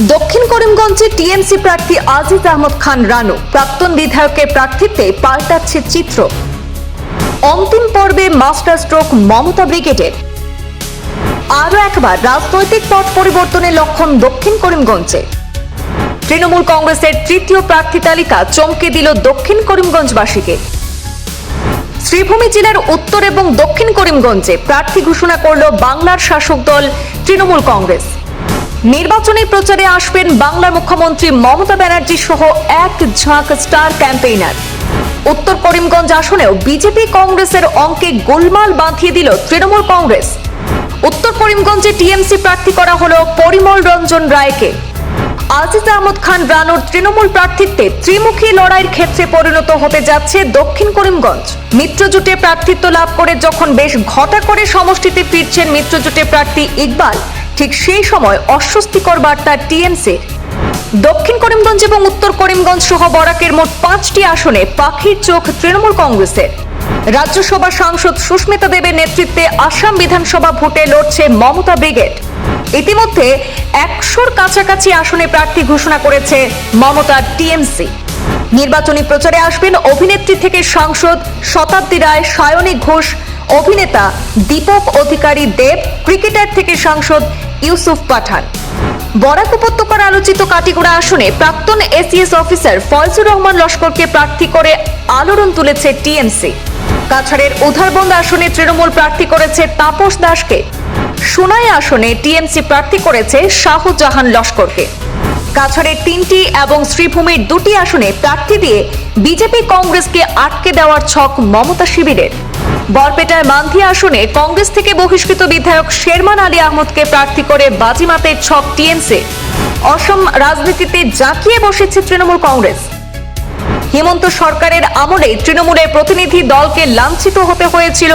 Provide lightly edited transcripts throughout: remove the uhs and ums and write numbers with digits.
দক্ষিণ করিমগঞ্জে টিএমসি প্রার্থী আজিজ আহমদ খান রানু প্রাক্তন বিধায়কের প্রার্থীত্বে পাল্টাচ্ছে চিত্র। অন্তিম পর্বে মাস্টার স্ট্রোক মমতা ব্রিগেডের। আরও একবার রাজনৈতিক পথ পরিবর্তনের লক্ষণ দক্ষিণ করিমগঞ্জে। তৃণমূল কংগ্রেসের তৃতীয় প্রার্থী তালিকা চমকে দিল দক্ষিণ করিমগঞ্জবাসীকে। শ্রীভূমি জেলার উত্তর এবং দক্ষিণ করিমগঞ্জে প্রার্থী ঘোষণা করল বাংলার শাসক দল তৃণমূল কংগ্রেস। নির্বাচনী প্রচারে আসবেন বাংলার মুখ্যমন্ত্রী মমতা ব্যানার্জি সহ এক ঝাঁক স্টার ক্যাম্পেইনার। উত্তর করিমগঞ্জ আসনেও বিজেপি কংগ্রেসের অঙ্কে গোলমাল বাঁধিয়ে দিল তৃণমূল কংগ্রেস। উত্তর করিমগঞ্জে টিএমসি প্রার্থী করা হলো পরিমল রঞ্জন রায়কে। আজিজ আহমদ খান রানুর তৃণমূল প্রার্থীত্বে ত্রিমুখী লড়াইয়ের ক্ষেত্রে পরিণত হতে যাচ্ছে দক্ষিণ করিমগঞ্জ। মিত্রজোটে প্রার্থিত্ব লাভ করে যখন বেশ ঘটা করে সমষ্টিতে ফিরছেন মিত্রজোটের প্রার্থী ইকবাল, ঠিক সেই সময় অস্বস্তিকর বার্তা টিএমসির। দক্ষিণ করিমগঞ্জ এবং উত্তর করিমগঞ্জ সহ বরাকের মোট 5টি আসনে পাখির চোখ তৃণমূল কংগ্রেসের। রাজ্যসভা সাংসদ সুস্মিতা দেবের নেতৃত্বে আসাম বিধানসভা ভোটে লড়ছে মমতা ব্রিগেড। ইতিমধ্যে 100-র কাছাকাছি আসনে প্রার্থী ঘোষণা করেছে মমতার টিএমসি। নির্বাচনী প্রচারে আসবেন অভিনেত্রী থেকে সাংসদ শতাব্দী রায়, সায়নী ঘোষ, অভিনেতা দীপক অধিকারী দেব, ক্রিকেটার থেকে সাংসদ ইউসুফ পাঠান। বরাক উপত্যকার আলোচিত কাটিগড়া আসনে প্রাক্তন এসিএস অফিসার ফয়জুর রহমান লস্করকে প্রার্থী করে আলোড়ন তুলেছে টিএমসি। কাছাড়ের উধারবন্দ আসনে তৃণমূল প্রার্থী করেছে তাপস দাসকে। সোনাই আসনে টিএমসি প্রার্থী করেছে শাহজাহান লস্করকে। কাছাড়ের 3টি এবং শ্রীভূমির 2টি আসনে প্রার্থী দিয়ে বিজেপি কংগ্রেসকে আটকে দেওয়ার ছক মমতা শিবিরের। বরপেটার মান্থিয়া আসনে কংগ্রেস থেকে বহিষ্কৃত বিধায়ক শেরমান আলী আহমদকে প্রার্থী করে বাজিমাতের ছক টিএমসি। অসম রাজনীতিতে জাঁকিয়ে বসেছে তৃণমূল কংগ্রেস। হেমন্ত সরকারের আমলে তৃণমূলের প্রতিনিধি দলকে লাঞ্ছিত হতে হয়েছিল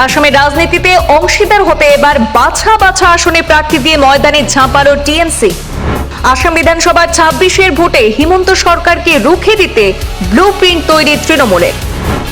আসামের রাজনীতিতে অংশীদার হতে এবার বাছা বাছা আসনে প্রার্থী দিয়ে ময়দানে ঝাঁপালো টিএমসি। আসাম বিধানসভার 26-এর ভোটে হেমন্ত সরকারকে রুখে দিতে ব্লুপ্রিন্ট তৈরি তৃণমূলের।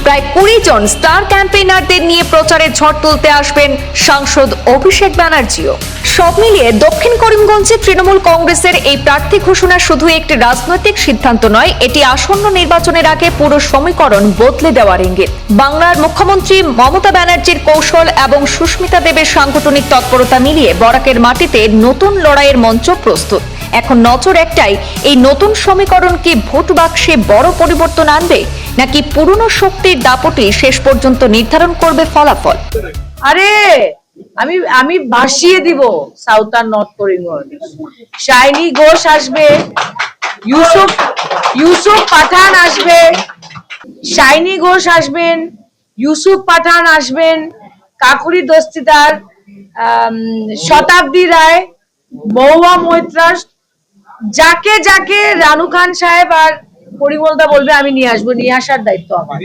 প্রায় 20 জন স্টার ক্যাম্পেইনারদের নিয়ে প্রচারে ঝড় তুলতে আসবেন সাংসদ অভিষেক ব্যানার্জিও। সব মিলিয়ে দক্ষিণ করিমগঞ্জে তৃণমূল কংগ্রেসের এই প্রার্থী ঘোষণা শুধু একটি রাজনৈতিক সিদ্ধান্ত নয়, এটি আসন্ন নির্বাচনের আগে পুরো সমীকরণ বদলে দেওয়ার ইঙ্গিত। বাংলার মুখ্যমন্ত্রী মমতা ব্যানার্জির কৌশল এবং সুস্মিতা দেবের সাংগঠনিক তৎপরতা মিলিয়ে বরাকের মাটিতে নতুন লড়াইয়ের মঞ্চ প্রস্তুত। এখন নজর একটাই, এই নতুন সমীকরণ কি ভোট বাক্সে বড় পরিবর্তন আনবে, নাকি পুরনো শক্তির দাপটে শেষ পর্যন্ত নির্ধারণ করবে ফলাফল? আরে আমি ভাসিয়ে দিব সাউথ আর নর্থ করিমগঞ্জ। শাইনি ঘোষ আসবে, ইউসুফ পাঠান আসবে, শাইনি ঘোষ আসবেন, ইউসুফ পাঠান আসবেন, কাকুরি দস্তিদার, শতাব্দী রায়, মহুয়া মৈত্রা, যাকে যাকে রানু খান সাহেব আর পরিমলদা বলবে আমি নিয়ে আসবো, নিয়ে আসার দায়িত্ব আমার।